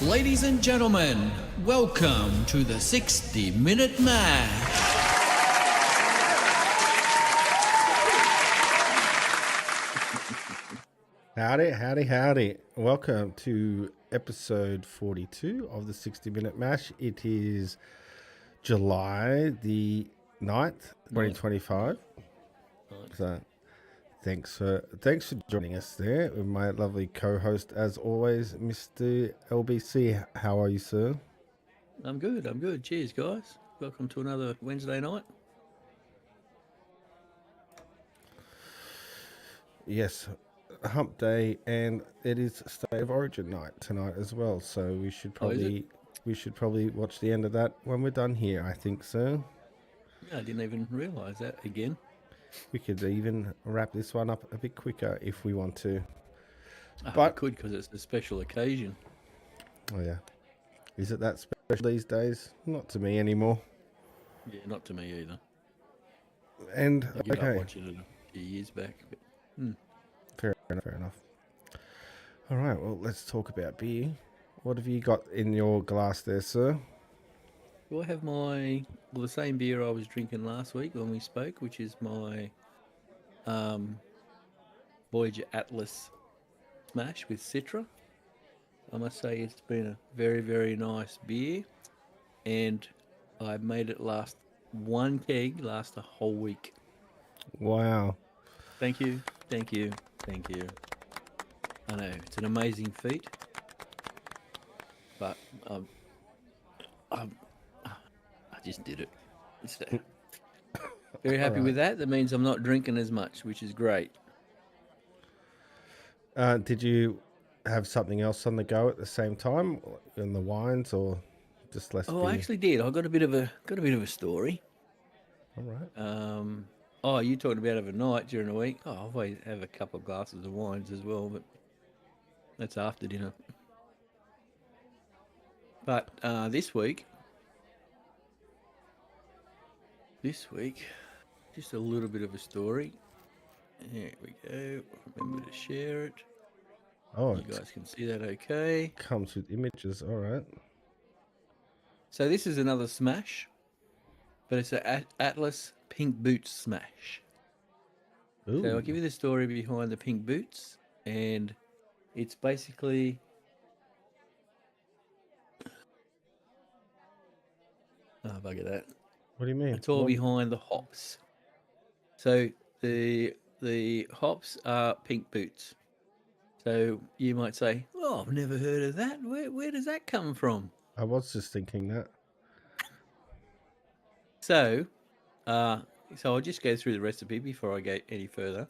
Ladies and gentlemen, welcome to the 60-Minute Mash. Howdy. Welcome to episode 42 of the 60-Minute Mash. It is July the 9th, 2025. So thanks for joining us there with my lovely co-host as always, Mr. LBC. How are you, sir? I'm good. Cheers, guys. Welcome to another Wednesday night. Yes, hump day, and it is State of Origin night tonight as well. So we should probably watch the end of that when we're done here. I think so. Yeah, I didn't even realise that again. We could even wrap this one up a bit quicker if we want to. But I could, because it's a special occasion. Oh yeah, is it that special these days? Not to me anymore. Yeah, not to me either. And I gave up watching it a few years back. But, Fair enough. All right, well, let's talk about beer. What have you got in your glass there, sir? Do I have the same beer I was drinking last week when we spoke, which is my Voyager Atlas Smash with Citra. I must say it's been a very, very nice beer, and I made it last one keg last a whole week. Wow. Thank you. I know, it's an amazing feat, but I just did it. So, very happy with that. That means I'm not drinking as much, which is great. Did you have something else on the go at the same time in the wines, or just less beer? I actually did. I got a bit of a story. All right. You talking about overnight during the week? I always have a couple of glasses of wines as well, but that's after dinner. But this week, just a little bit of a story. Here we go. Remember to share it. Oh, you guys can see that okay. Comes with images. All right. So this is another smash, but it's an Atlas Pink Boots smash. Ooh. So I'll give you the story behind the pink boots, and it's basically bugger that. What do you mean? It's all behind the hops. So the hops are pink boots. So you might say, "Oh, I've never heard of that. Where does that come from?" I was just thinking that. So I'll just go through the recipe before I go any further.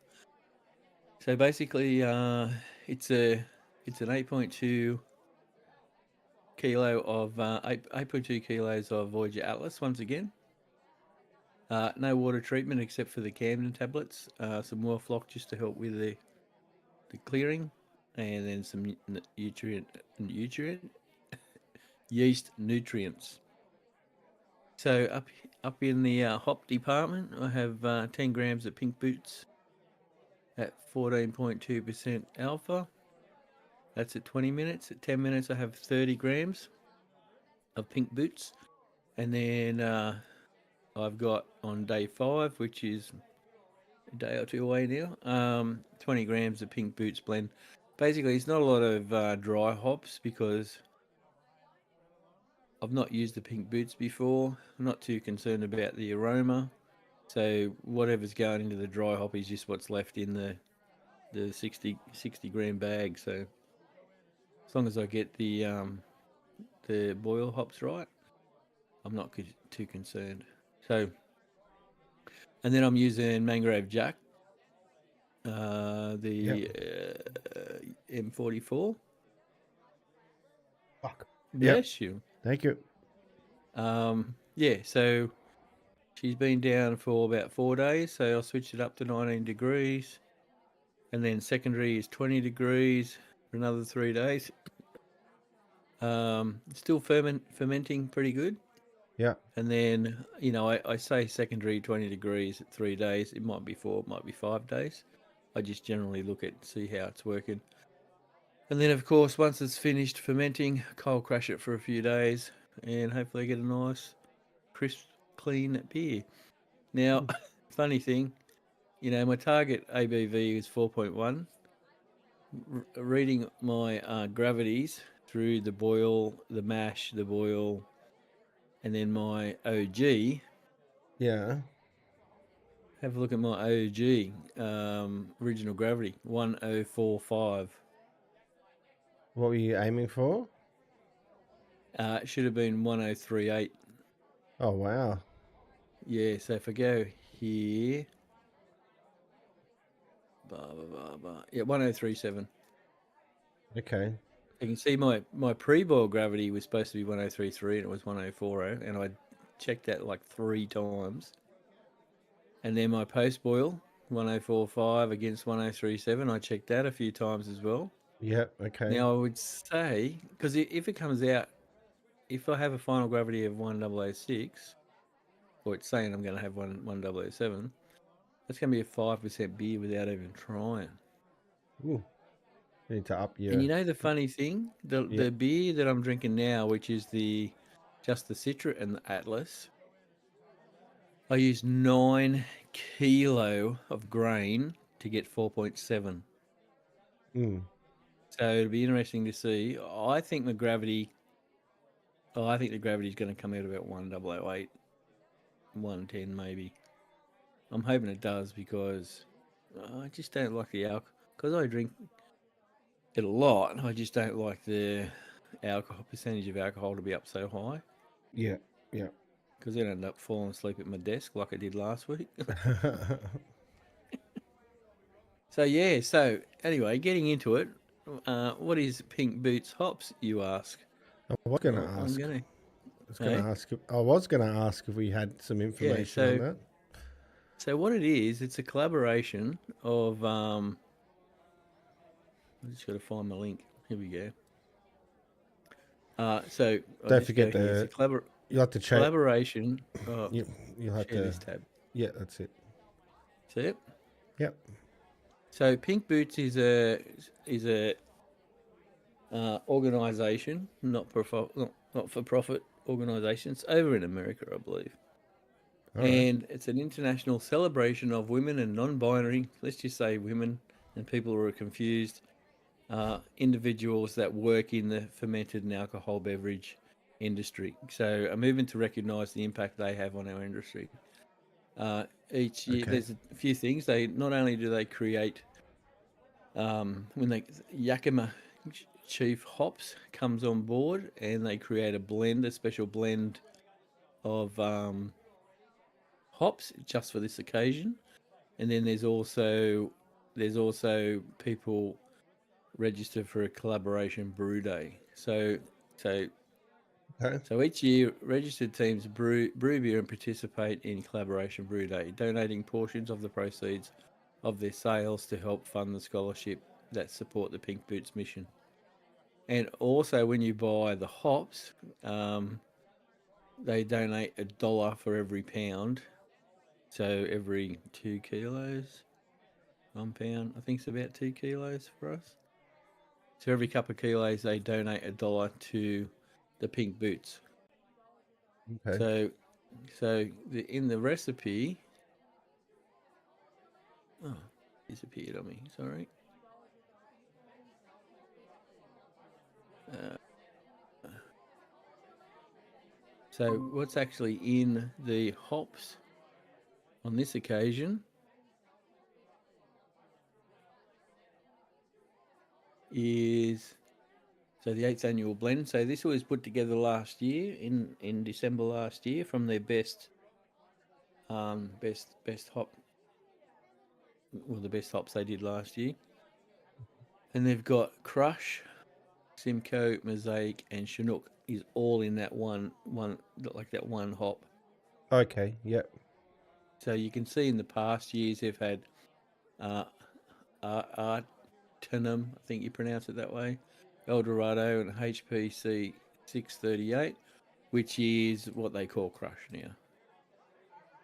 So basically, it's an 8.2 kilo of 8.2 kilos of Voyager Atlas once again. No water treatment except for the Camden tablets. Some more flock just to help with the clearing, and then some yeast nutrients. So up in the hop department, I have 10 grams of pink boots at 14.2% alpha. That's at 20 minutes. At 10 minutes, I have 30 grams of pink boots. And then I've got on day 5, which is a day or two away now, 20 grams of pink boots blend. Basically, it's not a lot of dry hops because I've not used the pink boots before. I'm not too concerned about the aroma. So whatever's going into the dry hop is just what's left in the 60 gram bag. So as long as I get the boil hops right, I'm not too concerned. So, and then I'm using Mangrove Jack, M44. Fuck. Bless you. Thank you. So she's been down for about 4 days, so I'll switch it up to 19 degrees. And then secondary is 20 degrees for another 3 days. Still fermenting pretty good. Yeah. And then, I say secondary 20 degrees at 3 days. It might be 4, it might be 5 days. I just generally look at see how it's working. And then, of course, once it's finished fermenting, cold crash it for a few days and hopefully get a nice, crisp, clean beer. Now, funny thing, my target ABV is 4.1. Reading my gravities through the boil, the mash, the boil, and then my OG. Yeah. Have a look at my OG, original gravity, 1045. What were you aiming for? It should have been 1038. Oh, wow. Yeah, so if I go here, yeah, 1037. Okay. You can see my pre-boil gravity was supposed to be 1033 and it was 1040, and I checked that like 3 times. And then my post-boil, 1045 against 1037, I checked that a few times as well. Yep. Okay. Now I would say, because if it comes out, if I have a final gravity of 1006, or it's saying I'm going to have 1007, that's going to be a 5% beer without even trying. Ooh. You need to up And your. the funny thing, Yeah. the beer that I'm drinking now, which is just the Citra and the Atlas, I used 9 kilo of grain to get 4.7. Mm. So it'll be interesting to see. I think the gravity is going to come out about 1008, 110 maybe. I'm hoping it does because I just don't like the alcohol. Because I drink it a lot, I just don't like the percentage of alcohol to be up so high. Yeah. Yeah. Because then I end up falling asleep at my desk like I did last week. So anyway, getting into it, what is Pink Boots hops, you ask? I was going to Well, I'm ask. going to. I was going to ask if we had some Yeah, information on so that. so what it is, it's a collaboration of I just got to find my link. Here we go. So I'll Don't just go forget here. It's a you have to check. collaboration. Oh, You'll have share to. this tab. Yeah, that's it. See it? Yep. So Pink Boots is a organisation, not for profit organisation. It's over in America, I believe, All right. and it's an international celebration of women and non-binary. Let's just say women and people who are confused. Individuals that work in the fermented and alcohol beverage industry. So a movement to recognise the impact they have on our industry. Each year, Okay. there's a few things. They not only do they create when they Yakima Chief Hops comes on board, and they create a special blend of hops just for this occasion. And then there's also people register for a collaboration brew day. So Okay. each year, registered teams brew beer and participate in collaboration brew day, donating portions of the proceeds of their sales to help fund the scholarship that support the Pink Boots mission. And also, when you buy the hops, they donate $1 for every pound. So every 2 kilos, 1 pound, I think it's about 2 kilos for us. So every couple of kilos, they donate $1 to the Pink Boots. Okay. In the recipe, oh, disappeared on me. Sorry. So what's actually in the hops on this occasion is the 8th annual blend. So this was put together last year in December last year from their best hop, well, the best hops they did last year. And they've got Crush, Simcoe, Mosaic, and Chinook is all in that one like that one hop. Okay. Yep. So you can see in the past years they've had Artenum, I think you pronounce it that way, Eldorado, and HPC 638, which is what they call Crush now,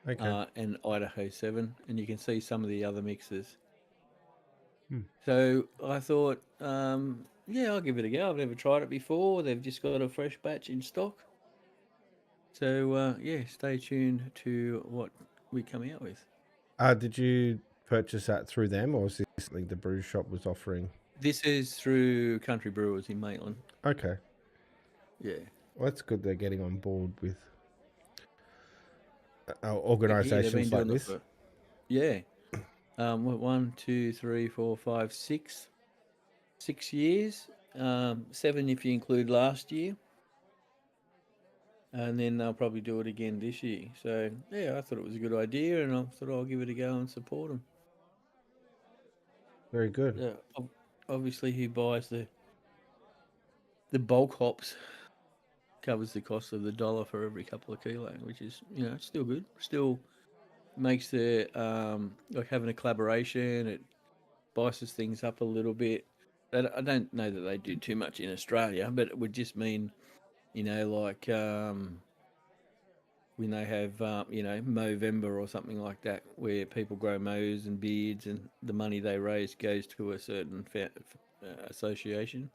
Okay. and Idaho 7, and you can see some of the other mixes. Hmm. So I thought, Yeah, I'll give it a go. I've never tried it before. They've just got a fresh batch in stock. So, yeah, stay tuned to what we come out with. Did you purchase that through them, or was this something the brew shop was offering? This is through Country Brewers in Maitland. Okay. Yeah. Well, that's good they're getting on board with Yeah, they've been organisations like doing it this. for, yeah. 1, 2, 3, 4, 5, 6 years. 7 if you include last year. And then they'll probably do it again this year. So, yeah, I thought it was a good idea, and I thought I'll give it a go and support them. Very good. Obviously, who buys the bulk hops covers the cost of the dollar for every couple of kilo, which is, still good. Still makes the like having a collaboration. It spices things up a little bit. I don't know that they do too much in Australia, but it would just mean, like when they have, Movember or something like that, where people grow mows and beards, and the money they raise goes to a certain association.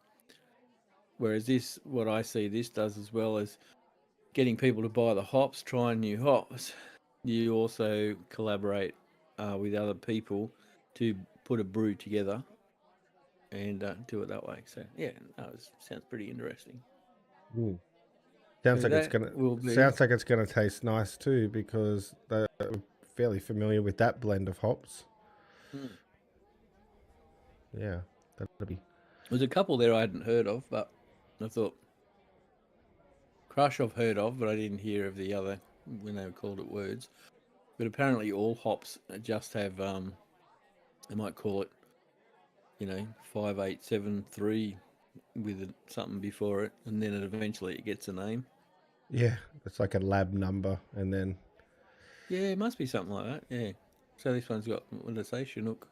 Whereas what I see this does as well as getting people to buy the hops, trying new hops. You also collaborate with other people to put a brew together and do it that way. So yeah, sounds pretty interesting. Mm. Sounds So like it's that gonna will be. sounds like it's gonna taste nice too, because they're fairly familiar with that blend of hops. Yeah, that'll be. There's a couple there I hadn't heard of, but I thought Crush I've heard of, but I didn't hear of the other when they called it words. But apparently all hops just have they might call it 5873 with something before it, and then eventually it gets a name. Yeah, it's like a lab number, and then. Yeah, it must be something like that. Yeah. So this one's got, what did I say, Chinook?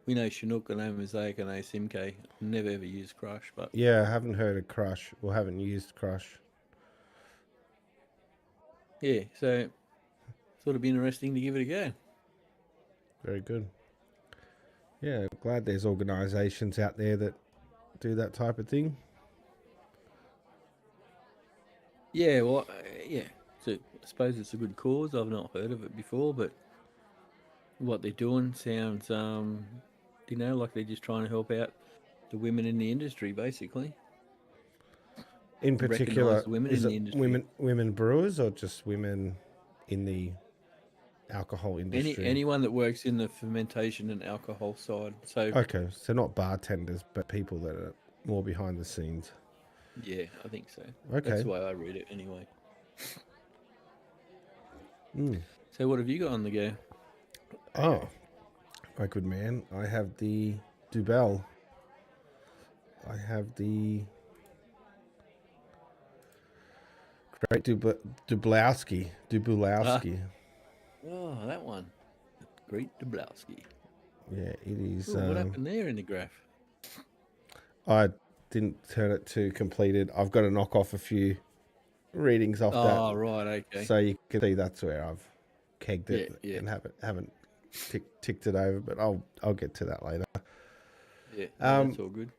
We know Chinook and Mosaic and Simk. Never ever used Crush, but Yeah, I haven't heard of Crush, or haven't used Crush. yeah. So thought it'd be interesting to give it a go. Very good. Yeah, glad there's organisations out there that do that type of thing. Yeah, well, yeah. So I suppose it's a good cause. I've not heard of it before, but what they're doing sounds, like they're just trying to help out the women in the industry, basically. In Recognise particular, the women is in it the industry. women brewers, or just women in the alcohol industry? Anyone that works in the fermentation and alcohol side. So Okay, so not bartenders, but people that are more behind the scenes. yeah, I think so. Okay. That's the way I read it anyway. Mm. So what have you got on the go? Oh, my good man. I have the Dubel. I have the Great Dublowski. Oh, that one. Great Dublowski. Yeah, it is. Ooh, what happened there in the graph? I didn't turn it to completed. I've got to knock off a few readings off that. Oh, right, okay. So you can see that's where I've kegged it Yeah. and haven't ticked it over, but I'll get to that later. Yeah, that's all good.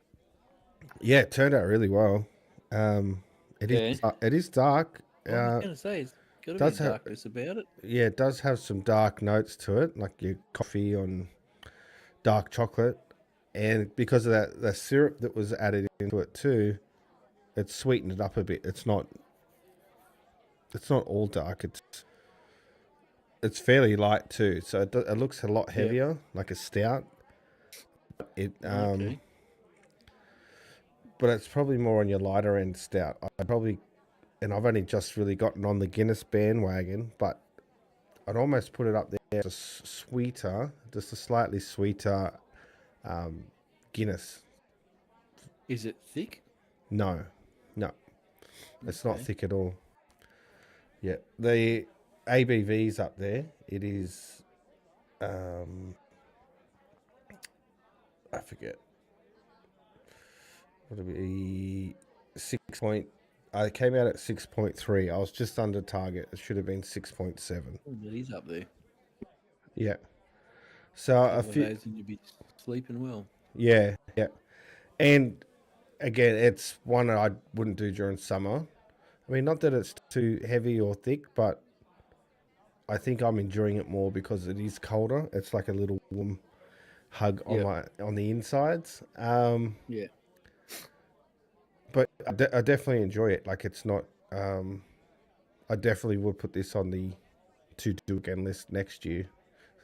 Yeah, it turned out really well. It is dark. I was going to say, it's got a bit of darkness about it. Yeah, it does have some dark notes to it, like your coffee on dark chocolate. And because of that, the syrup that was added into it too, it sweetened it up a bit. It's not all dark. It's fairly light too, so it looks a lot heavier, like a stout. Okay. But it's probably more on your lighter end stout. I've only just really gotten on the Guinness bandwagon, but I'd almost put it up there as just a slightly sweeter Guinness. Is it thick? No, it's not thick at all. Yeah, the ABV's up there. It is, I forget. What would it be? 6 point. I came out at 6.3. I was just under target. It should have been 6.7. Oh, it is up there. Yeah. So a few days and you'd be sleeping well. Yeah. And again, it's one that I wouldn't do during summer. I mean, not that it's too heavy or thick, but I think I'm enjoying it more because it is colder. It's like a little warm hug on Yep. on the insides. Yeah. But I definitely enjoy it. Like it's not. I definitely would put this on the to do again list next year,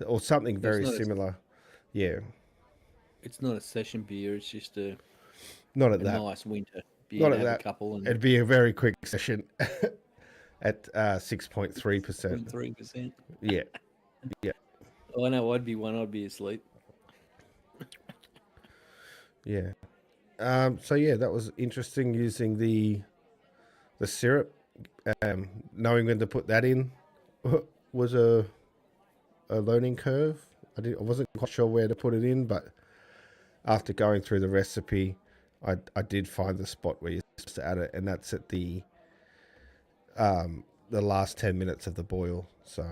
or something So very similar. Yeah, it's not a session beer. It's just not at a that. nice winter beer Not to at have a that. couple and It'd be a very quick session at 6.3%. 0.3%. Yeah, yeah, Oh, I know I'd be one. I'd be asleep. yeah. So yeah, that was interesting using the syrup. Knowing when to put that in was a learning curve. I wasn't quite sure where to put it in, but after going through the recipe, I did find the spot where you're supposed to add it, and that's at the last 10 minutes of the boil. So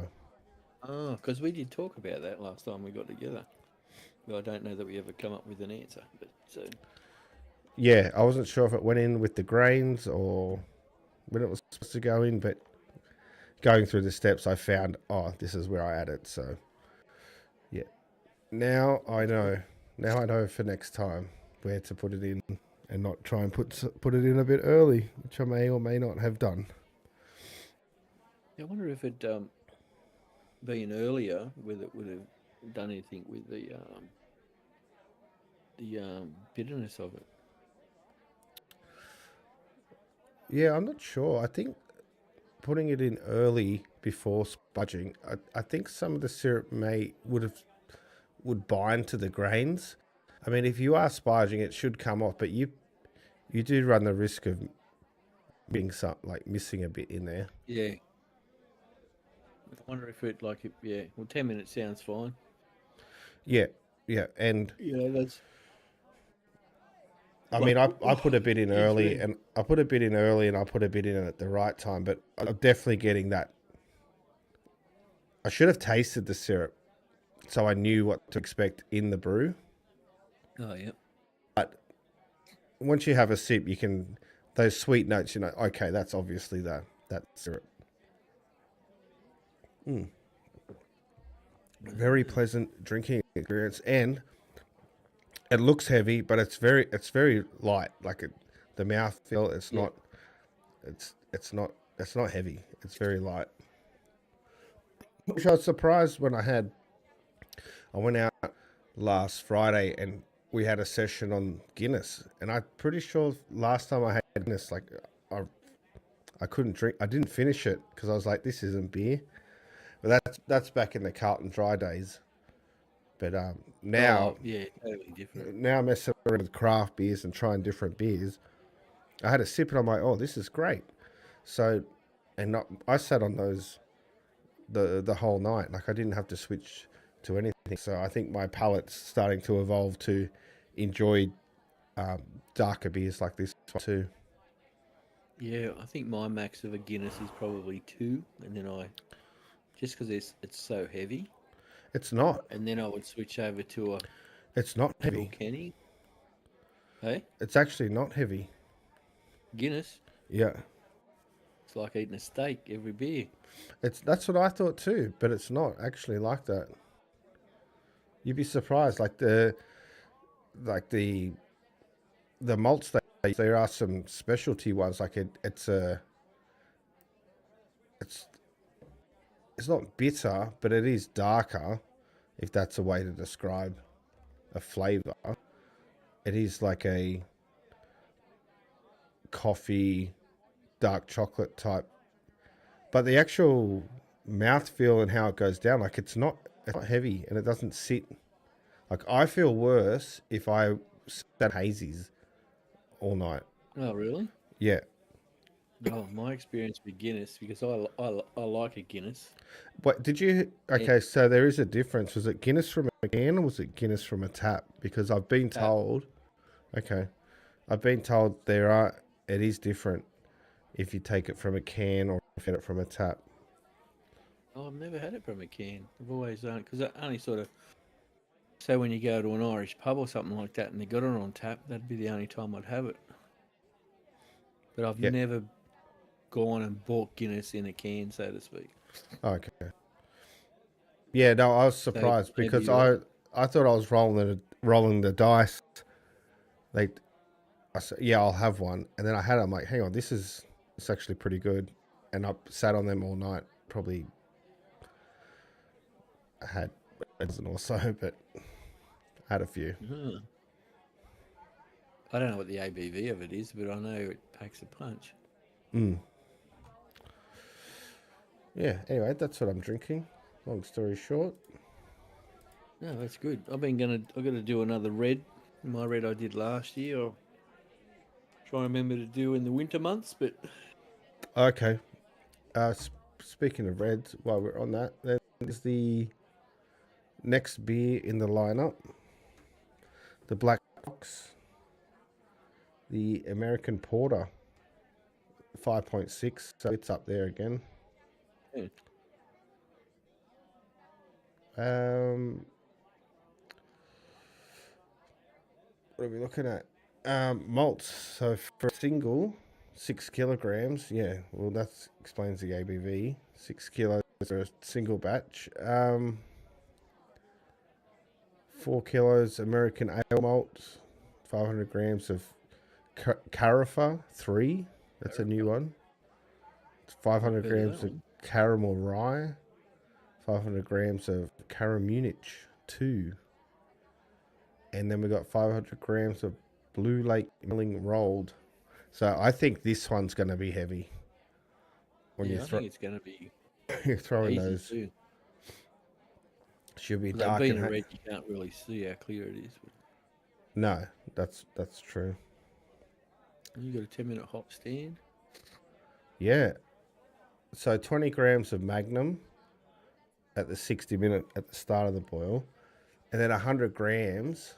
Oh, because we did talk about that last time we got together. Well, I don't know that we ever come up with an answer, but yeah, I wasn't sure if it went in with the grains or when it was supposed to go in, but going through the steps, I found, oh, this is where I add it. So yeah, now I know. Now I know for next time where to put it in and not try and put it in a bit early, which I may or may not have done. I wonder if it being earlier, whether it would have done anything with the bitterness of it. Yeah, I'm not sure. I think putting it in early before spudging, I think some of the syrup would bind to the grains. I mean, if you are spudging, it should come off, but you do run the risk of being missing a bit in there. Yeah. I wonder if it yeah. Well, 10 minutes sounds fine. Yeah, yeah, and Yeah, that's I like mean, I put a bit in excuse early, me. and I put a bit in early, and I put a bit in at the right time. But I'm definitely getting that. I should have tasted the syrup, so I knew what to expect in the brew. Oh yeah. But once you have a sip, you can those sweet notes. You know, okay, that's obviously that syrup. Mm. Very pleasant drinking experience, and it looks heavy, but it's very light. The mouth feel. Yeah. It's not heavy. It's very light. Which I was surprised when I went out last Friday and we had a session on Guinness, and I'm pretty sure last time I had Guinness, I I couldn't drink. I didn't finish it because I was like, this isn't beer. But that's back in the Carlton Dry days. But Oh yeah, totally different. now messing around with craft beers and trying different beers, I had a sip and I'm like, oh, this is great. So, and not, I sat on those the whole night. Like I didn't have to switch to anything. So I think my palate's starting to evolve to enjoy um, darker beers like this one too. Yeah, I think my max of a Guinness is probably two, and then I just because it's so heavy, It's not. and then I would switch over to a It's not heavy. Kilkenny. Hey, It's actually not heavy. Guinness. Yeah. It's like eating a steak every beer. That's what I thought too, but it's not actually like that. You'd be surprised. Like the malts there are some specialty ones. It's it's not bitter, but it is darker, if that's a way to describe a flavor. It is like a coffee, dark chocolate type. But the actual mouthfeel and how it goes down, it's not heavy and it doesn't sit. Like I feel worse if I sat hazies all night. Oh, really? Yeah. Oh, my experience with Guinness, because I like a Guinness. But did you? And Okay, so there is a difference. Was it Guinness from a can or was it Guinness from a tap? Because I've been tap. told. Okay, I've been told there are. It is different if you take it from a can or if you get it from a tap. Oh, I've never had it from a can. I've always because I only sort of say when you go to an Irish pub or something like that, and they got it on tap, that'd be the only time I'd have it. but I've Yeah. never gone and bought Guinness in a can, so to speak. Okay. Yeah, no, I was So surprised maybe because you're right. I thought I was rolling the dice. They, I said, yeah, I'll have one, and then I had it. I'm like, hang on, it's actually pretty good, and I sat on them all night. Probably had a dozen or so, but had a few. Huh. I don't know what the ABV of it is, but I know it packs a punch. Mm. Yeah. Anyway, that's what I'm drinking. Long story short. No, that's good. I've got to do another red. My red I did last year. I'll try and remember to do in the winter months, but Okay. Speaking of reds, while we're on that, there's the next beer in the lineup, the Black Fox, the American Porter, 5.6. So it's up there again. yeah. Um, what are we looking at? Malts. So for a single, 6 kilograms. Yeah, well, that explains the ABV. 6 kilos for a single batch. 4 kilos American ale malt. 500 grams of Carafa 3. That's a new one. It's Not 500 heard of that grams of one. caramel rye. 500 grams of Caramunich 2. And then we got 500 grams of Blue Lake Milling rolled. So I think this one's going to be heavy when Yeah, I think it's going to be you're throwing easy those. too. Should be Although dark being and a red, you can't really see how clear it is. But no, that's true. you got a 10-minute hop stand. Yeah. So 20 grams of Magnum at the 60-minute at the start of the boil, and then 100 grams,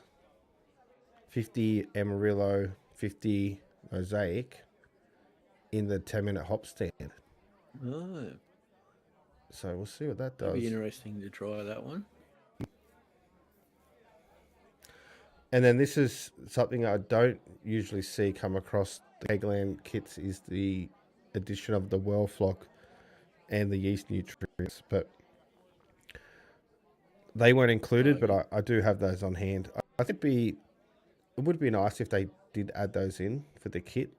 50 Amarillo, 50 Mosaic in the 10-minute hop stand. Oh, So we'll see what that that'd be does. interesting to try that one. And then this is something I don't usually see come across the Kegland kits is the addition of the well flock and the yeast nutrients, but they weren't included, Okay. but I do have those on hand. I think it would be nice if they did add those in for the kit.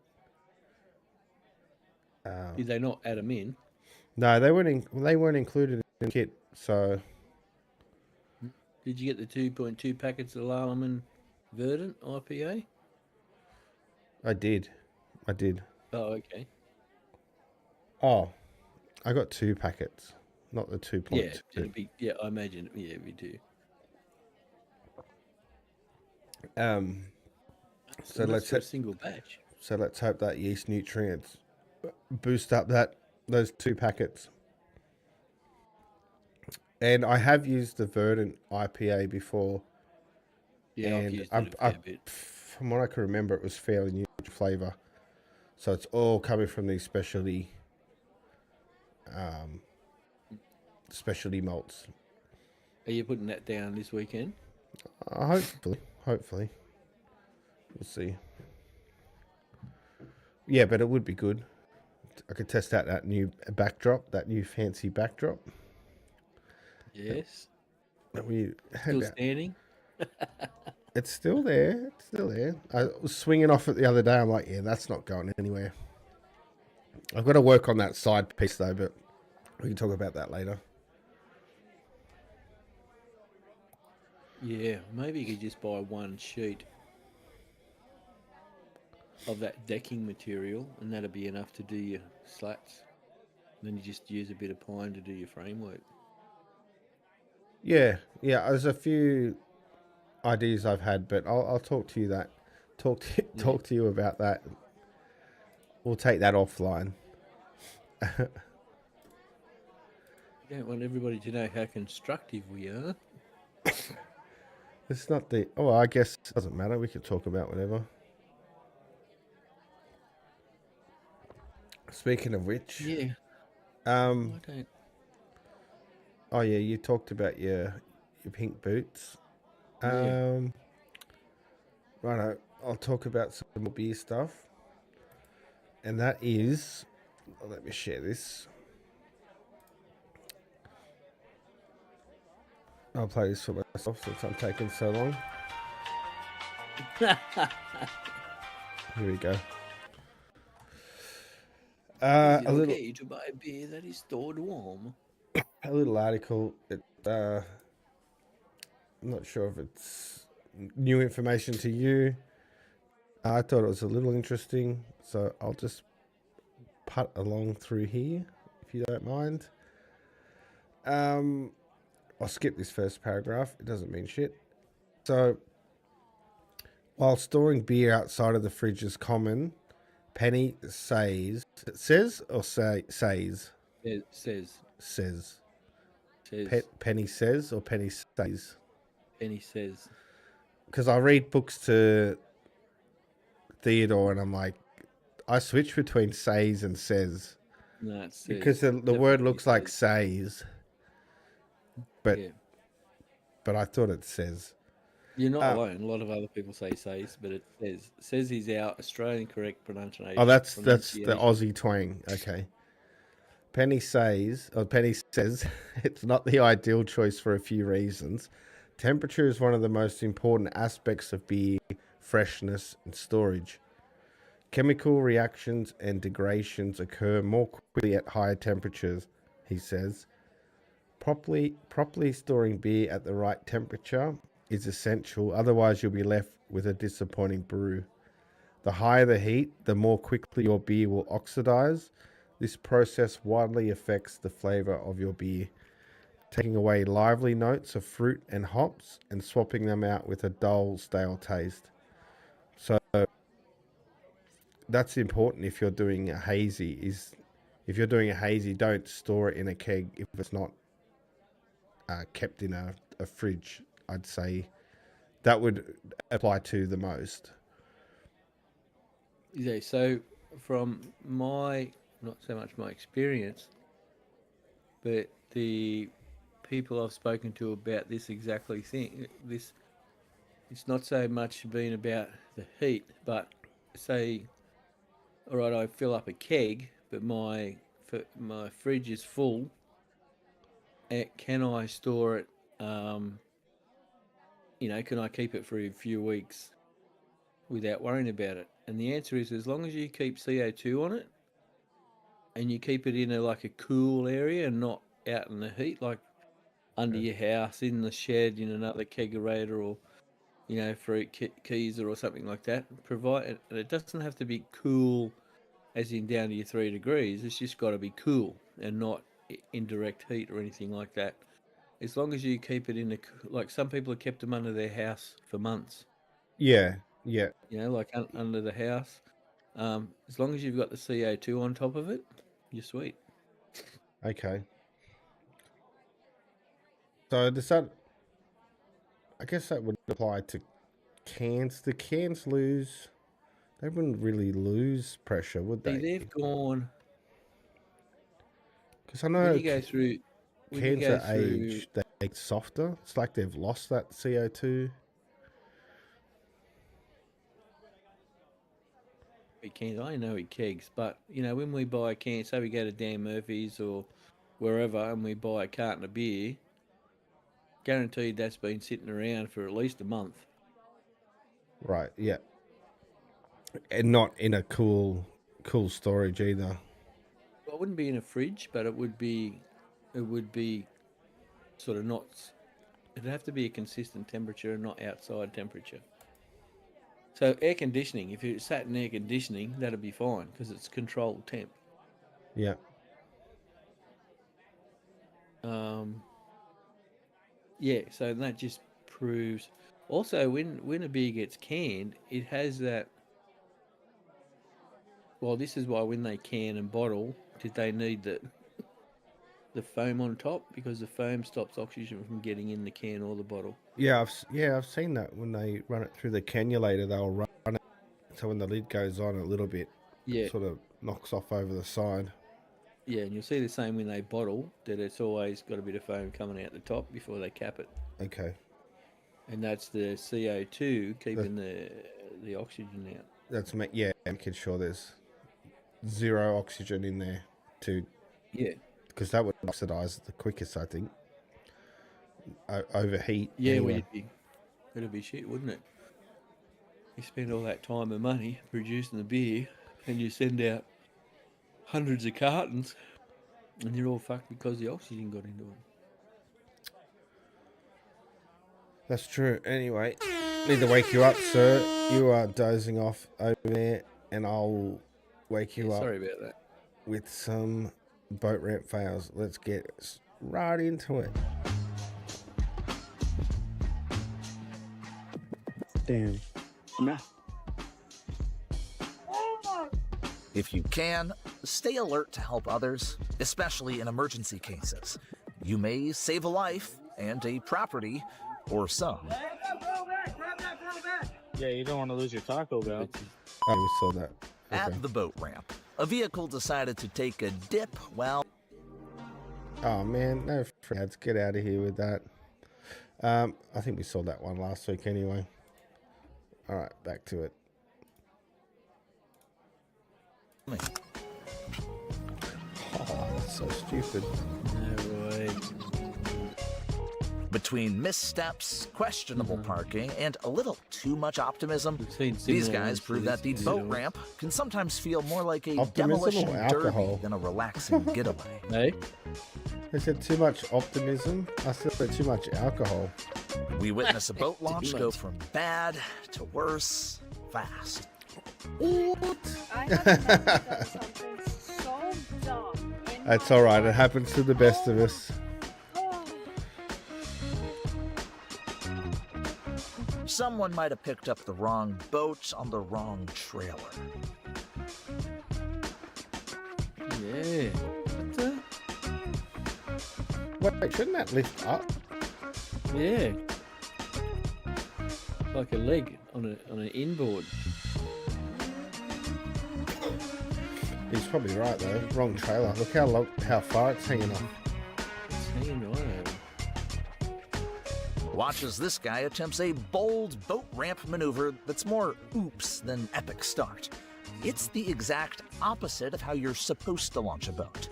Did they not add them in? No, they weren't included in the kit, so Did you get the 2.2 packets of Lallemand Verdant IPA? I did. Oh, okay. Oh, I got 2 packets, not the Yeah, 2.2. I imagine. Yeah, we do. So And that's let's for a single batch. hope that yeast nutrients boost up those 2 packets. And I have used the Verdant IPA before, Yeah, I've and used it a fair bit. from what I can remember, it was fairly neutral flavour. So it's all coming from these specialty malts. Are you putting that down this weekend? Hopefully, we'll see. Yeah, but it would be good. I could test out that new fancy backdrop. Yes. That we Still had. standing? It's still there. I was swinging off it the other day. I'm like, yeah, that's not going anywhere. I've got to work on that side piece though, but we can talk about that later. Yeah, maybe you could just buy one sheet of that decking material, and that'd be enough to do your slats. And then you just use a bit of pine to do your framework. Yeah. There's a few ideas I've had, but I'll talk to you talk to you about that. We'll take that offline. You don't want everybody to know how constructive we are. It's not the. Oh, I guess it doesn't matter. We can talk about whatever. Speaking of which, Yeah, I um, don't. oh yeah, you talked about your pink boots. Yeah. Righto, I'll talk about some more beer stuff. And that is, let me share this. I'll play this for myself since I'm taking so long. Here we go. Easy to get you to buy beer that is stored warm. A little article. I'm not sure if it's new information to you. I thought it was a little interesting, so I'll just putt along through here, if you don't mind. I'll skip this first paragraph. It doesn't mean shit. So, while storing beer outside of the fridge is common, Penny says... It says or says? It says. Says. Says. Penny says or Penny says? Penny says. Because I read books to Theodore and I'm like, I switch between says and says. No, it says. Because the word looks like says. But yeah. But I thought it says. You're not alone. A lot of other people say says, but it says. Says is our Australian correct pronunciation. Oh, that's the Aussie twang. Okay. Penny says it's not the ideal choice for a few reasons. Temperature is one of the most important aspects of beer, freshness and storage. Chemical reactions and degradations occur more quickly at higher temperatures, he says. Properly storing beer at the right temperature is essential, otherwise you'll be left with a disappointing brew. The higher the heat, the more quickly your beer will oxidize. This process widely affects the flavor of your beer, taking away lively notes of fruit and hops and swapping them out with a dull, stale taste. So that's important if you're doing a hazy. If you're doing a hazy, don't store it in a keg if it's not kept in a fridge. I'd say that would apply to the most. Yeah, so from my, not so much my experience, but the people I've spoken to about this exactly thing, it's not so much been about the heat, but say, all right, I fill up a keg, but my fridge is full. Can I store it? Can I keep it for a few weeks without worrying about it? And the answer is, as long as you keep CO2 on it, and you keep it in a cool area and not out in the heat, like under your house, in the shed, in another kegerator, or fruit keezer or something like that. And it doesn't have to be cool, as in down to your 3 degrees. It's just got to be cool and not in direct heat or anything like that. As long as you keep it in some people have kept them under their house for months. Yeah. Under the house. As long as you've got the CO2 on top of it, you're sweet. Okay. So does that? I guess that would apply to cans. The cans lose. They wouldn't really lose pressure, would they? They've gone. Because I know when you go through cans are aged, they get softer. It's like they've lost that CO2. Cans, I know it kegs, but when we buy a can, say we go to Dan Murphy's or wherever, and we buy a carton of beer, guaranteed that's been sitting around for at least a month. Right. Yeah. And not in a cool storage either. Well, it wouldn't be in a fridge, but it would be sort of not. It'd have to be a consistent temperature and not outside temperature. So air conditioning, if you sat in air conditioning, that'd be fine because it's controlled temp. Yeah. Yeah, so that just proves. Also, when a beer gets canned, it has that. Well, this is why when they can and bottle, did they need the foam on top, because the foam stops oxygen from getting in the can or the bottle. Yeah, I've seen that when they run it through the cannulator, they'll run it so when the lid goes on a little bit, Yeah, sort of knocks off over the side. yeah, and you'll see the same when they bottle, that it's always got a bit of foam coming out the top before they cap it. Okay. And that's the CO2 keeping the oxygen out. That's making sure there's zero oxygen in there Yeah. because that would oxidize the quickest, I think. Overheat. Yeah, anyway. It'd be shit, wouldn't it? You spend all that time and money producing the beer, and you send out hundreds of cartons, and you're all fucked because the oxygen got into it. That's true. Anyway, need to wake you up, sir. You are dozing off over there, and I'll wake you up Sorry about that. with some boat ramp fails. Let's get right into it. Damn. Nah. If you can, stay alert to help others, especially in emergency cases. You may save a life and a property, or some. Yeah, you don't want to lose your Taco Bell. Oh, we saw that. Okay. At the boat ramp, a vehicle decided to take a dip while... Oh man, no ads. Get out of here with that. I think we saw that one last week anyway. All right, back to it. Oh, that's so stupid. No way. Between missteps, questionable parking, and a little too much optimism, We've seen these similar guys ones prove to that the this boat incident. ramp can sometimes feel more like a Optimism demolition or alcohol? derby than a relaxing getaway. Hey? They said too much optimism. I said too much alcohol. We witness a boat launch go much. from bad to worse fast. I have never done something so dumb in That's my all right. It life. happens to the best of us. Oh, Someone might have picked up the wrong boat on the wrong trailer. Yeah. What the? Wait, shouldn't that lift up? Yeah. Like a leg on an inboard. He's probably right though. Wrong trailer. Look how far it's hanging off. It's hanging right over. Watch as this guy attempts a bold boat ramp maneuver that's more oops than epic start. It's the exact opposite of how you're supposed to launch a boat.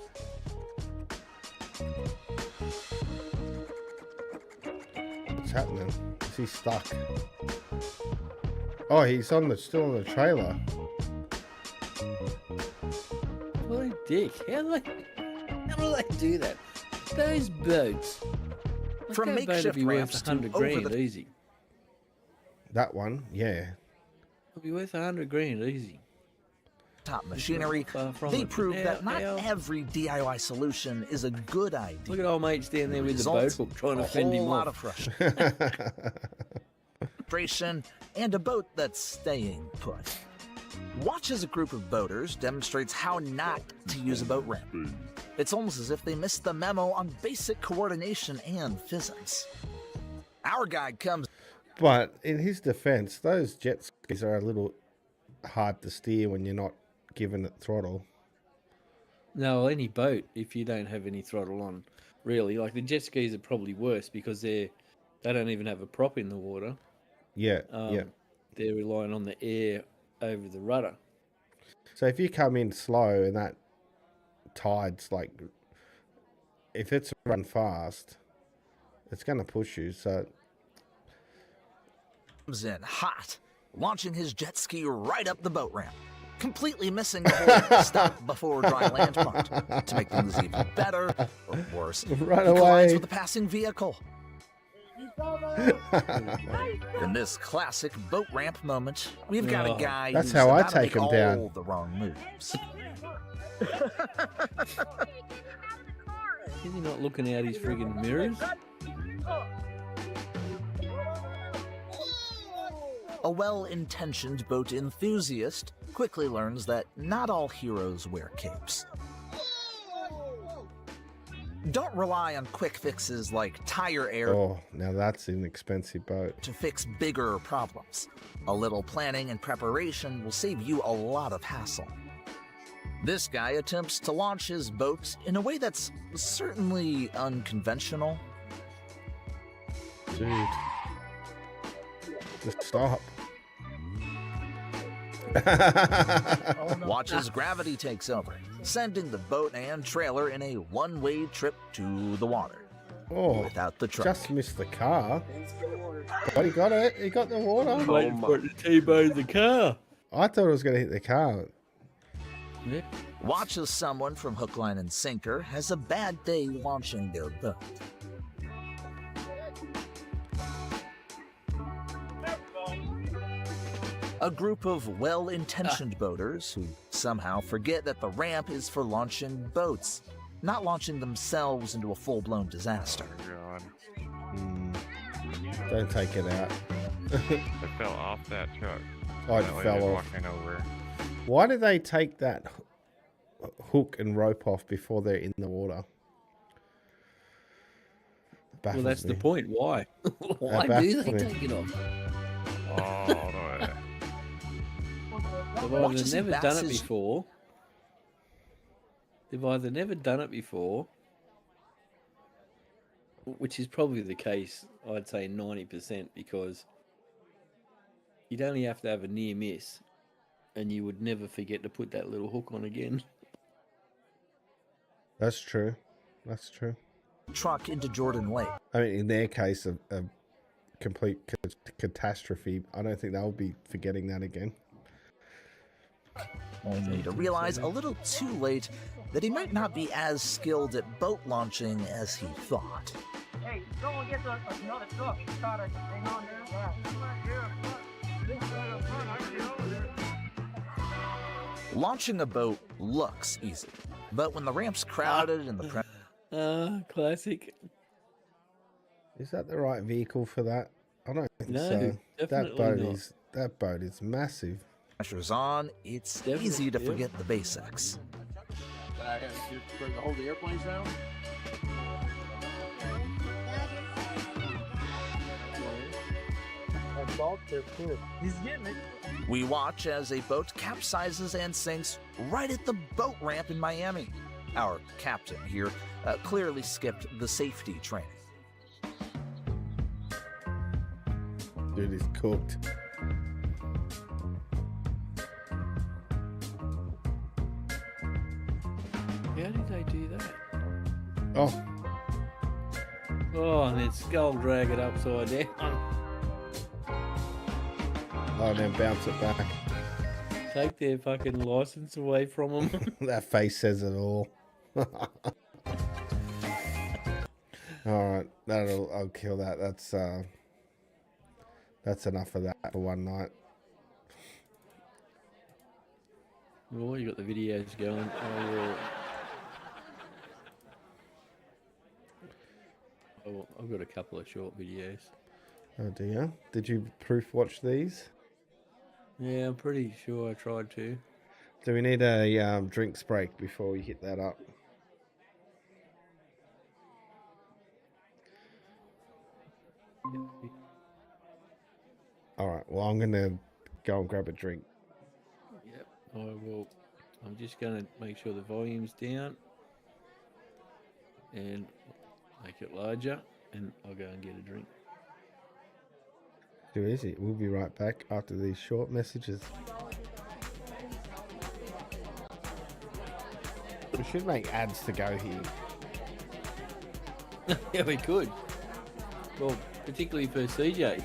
What's happening? Is he stuck? Oh, he's still on the trailer. What a dick. How do they do that? Those boats. Like From that boat would makeshift be ramps worth to 100 over grand the- easy. That one, yeah. It'd be worth 100 grand easy. Top machinery, far from they it. prove Now- that not now- every DIY solution is a good idea. Look at old mate standing there with the boat Result, hook trying to a fend him whole lot off. of frustration and a boat that's staying put. Watch as a group of boaters demonstrates how not to use a boat ramp. It's almost as if they missed the memo on basic coordination and physics. Our guide comes But in his defense, those jet skis are a little hard to steer when you're not giving it throttle. No, any boat, if you don't have any throttle on, really. Like the jet skis are probably worse because they don't even have a prop in the water. Yeah, yeah. They're relying on the air over the rudder. So if you come in slow and that tide's like, if it's run fast, it's going to push you. So in hot, launching his jet ski right up the boat ramp, completely missing the whole stop before dry land part. To make things even better or worse, Run he collides away. with a passing vehicle. In this classic boat ramp moment, we've got a Oh. guy That's who's how I about to take make him down. all the wrong moves. Is he not looking out his friggin' mirrors? A well-intentioned boat enthusiast quickly learns that not all heroes wear capes. Don't rely on quick fixes like tire air oh, now that's an expensive boat. to fix bigger problems. A little planning and preparation will save you a lot of hassle. This guy attempts to launch his boat in a way that's certainly unconventional. Dude. Just stop. Watch as gravity takes over, sending the boat and trailer in a one-way trip to the water. Oh, Without the truck. just missed the car. But he got it. He got the water. Waiting for it to T-bone the car. I thought it was going to hit the car. Yeah. Watch as someone from Hook, Line, and Sinker has a bad day launching their boat. A group of well-intentioned boaters who somehow forget that the ramp is for launching boats, not launching themselves into a full-blown disaster. God. Don't take it out. It fell off that truck. Oh, it That lady fell off. walking over. Why do they take that hook and rope off before they're in the water? Well, Baffles that's the me. point. Why? Why That do they baffles me. take it off? All the way. They've Watch either as he never done it bounces- before. They've either never done it before, which is probably the case, I'd say 90%, because you'd only have to have a near miss and you would never forget to put that little hook on again. That's true. That's true. Truck into Jordan Lake. I mean, in their case, a complete catastrophe. I don't think they'll be forgetting that again. Only to realize a little too late that he might not be as skilled at boat launching as he thought. Hey, go and get another truck. Try to hang on there. Launching a boat looks easy, but when the ramp's crowded and the Classic. Is that the right vehicle for that? I don't think No, so. definitely not. That boat is massive. pressure's on, it's Definitely, easy to yeah. forget the basics. Hold the airplanes down. He's getting it. We watch as a boat capsizes and sinks right at the boat ramp in Miami. Our captain here clearly skipped the safety training. Dude is cooked. How did they do that? Oh, Oh, and then skull drag it upside down. and then bounce it back. Take their fucking license away from them. That face says it all. All right, I'll kill that. That's enough of that for one night. Well, you got the videos going. I've got a couple of short videos. Oh dear. Did you proof watch these? Yeah, I'm pretty sure I tried to. Do we need a drinks break before we hit that up? All right. Well, I'm gonna go and grab a drink. Yep, I will. I'm just going to make sure the volume's down and make it larger, and I'll go and get a drink. Too easy. We'll be right back after these short messages. We should make ads to go here. Yeah, we could. Well, particularly for CJs.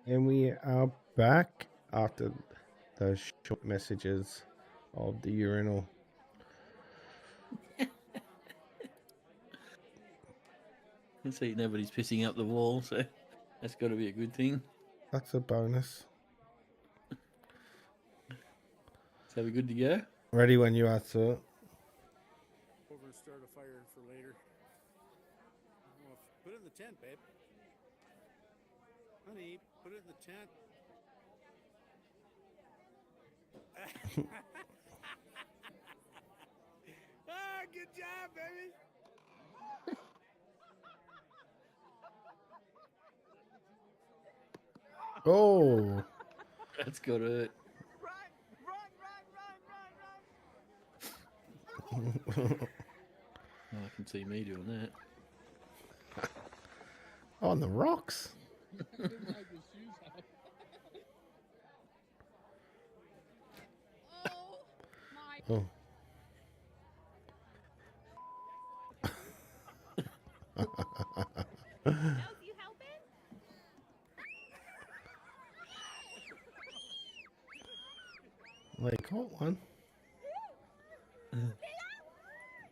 And we are back after those short messages of the urinal. You see, nobody's pissing up the wall, so that's got to be a good thing. That's a bonus. So we good to go? Ready when you are, sir. Over and start a fire for later. Well, put it in the tent, babe. Honey, put it in the tent. Ah, good job, baby. Oh, That's got to hurt. Oh, I can see me doing that. on the rocks. Oh. They caught one.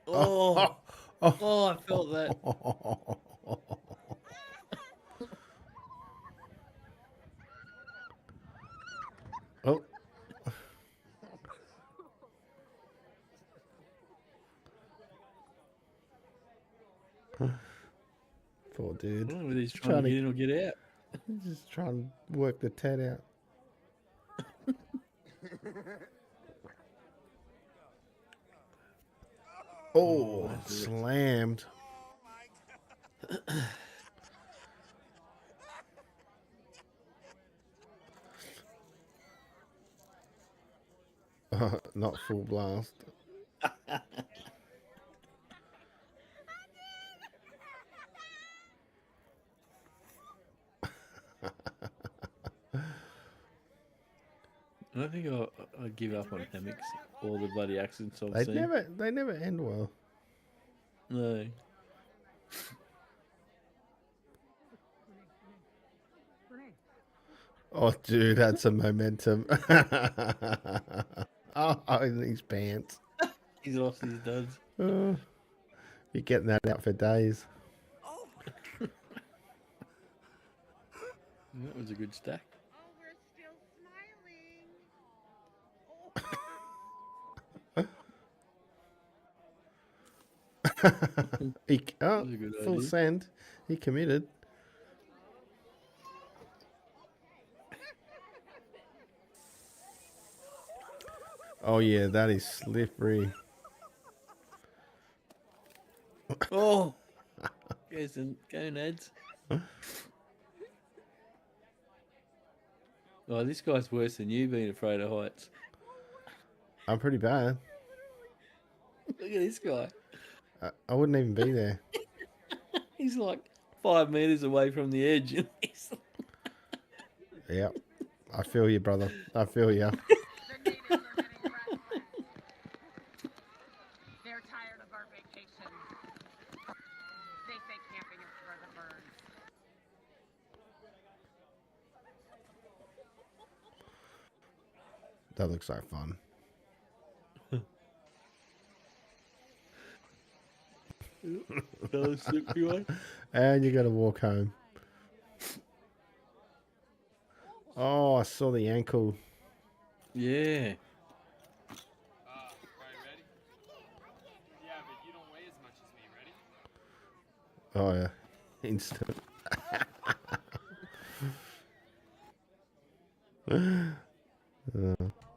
Oh, oh, I felt that. Oh. Poor dude. I don't know whether he's trying to get in or get out. Just trying to work the Ted out. Oh, slammed. Not full blast. I think I'd give up on hammocks. All the bloody accidents I've They seen. never end well. No. Oh, dude, that's some momentum. Oh, in these pants. He's lost his duds. You're getting that out for days. That was a good stack. Oh, we're still smiling. Oh, That was a good full idea. send. He committed. Oh, yeah, that is slippery. Oh! Go, Nads. Oh, this guy's worse than you being afraid of heights. I'm pretty bad. Look at this guy. I wouldn't even be there. He's like 5 meters away from the edge. Yep. I feel you, brother. I feel you. The natives are getting restless. They're tired of our vacation. They say camping is for the birds. That looks like fun. And you got to walk home. Oh, I saw the ankle. Yeah. Right, ready? Yeah, but you don't weigh as much as me, ready? Oh, yeah. Instant.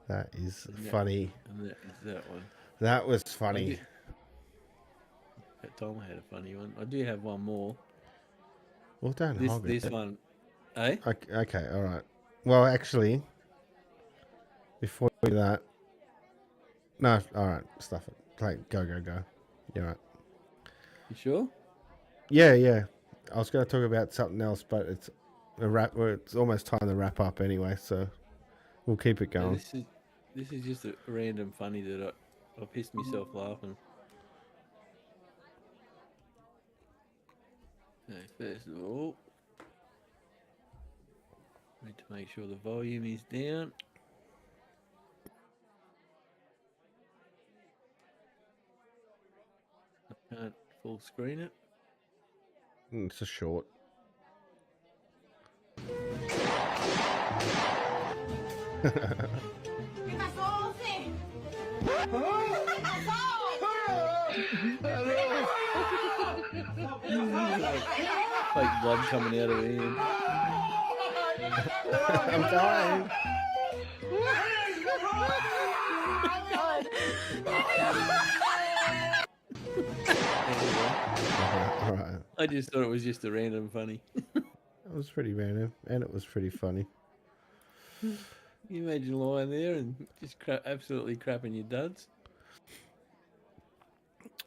That is funny. And that is that one. That was funny. That time I had a funny one. I do have one more. Well, don't hog This it. one. Eh? Okay, all right. Well, actually, before we do that, no, all right, stuff it. Play, go. You're right. You sure? Yeah. I was going to talk about something else, but it's a wrap. Well, it's almost time to wrap up anyway, so we'll keep it No, going. this is just a random funny that I pissed myself laughing. Okay, first of all, make sure the volume is down. I can't full screen it. It's a short. Like blood coming out of her hand. I'm dying. All right. I just thought it was just a random funny. It was pretty random, and it was pretty funny. Can you imagine lying there and just absolutely crapping your duds?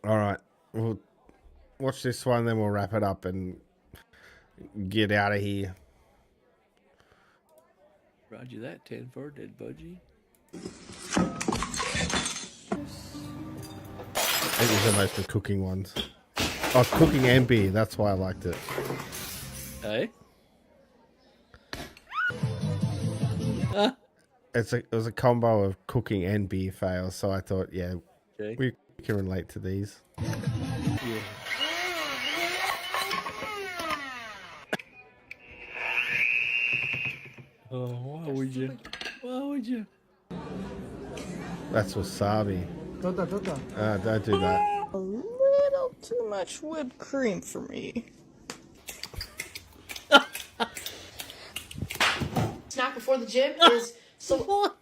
All right, we'll watch this one, then we'll wrap it up and get out of here. Roger that, 10-4, dead budgie. These are mostly cooking ones. Oh, cooking and beer. That's why I liked it. Hey? It was a combo of cooking and beer fails, so I thought, yeah, Okay. we can relate to these. Yeah. Oh, why would you? Why would you? That's wasabi. Don't do that. A little too much whipped cream for me. Snack before the gym is so. What?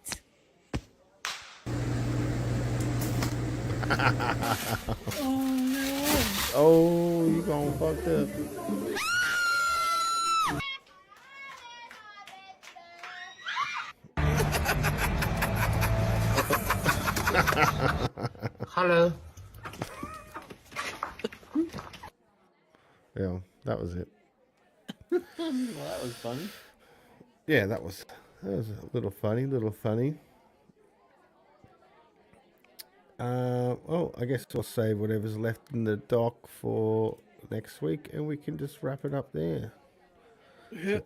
Oh, you gonna fucked up. Hello. Yeah, that was it. Well, that was funny. Yeah, that was a little funny. Well, I guess we'll save whatever's left in the dock for next week, and we can just wrap it up there. Yeah.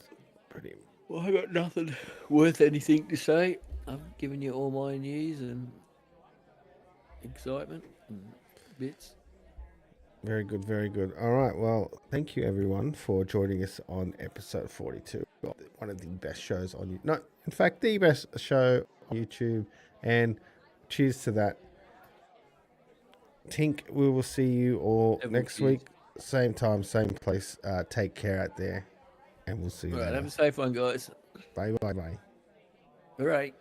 Pretty. Well, I got nothing worth anything to say. I've given you all my news and excitement and bits. Very good, very good. All right, well, thank you everyone for joining us on episode 42. One of the best shows on YouTube. No, in fact, the best show on YouTube. And cheers to that. Tink, we will see you all next week. Same time, same place. Take care out there. And we'll see you All right, later. have a safe one, guys. Bye, bye, bye. All right.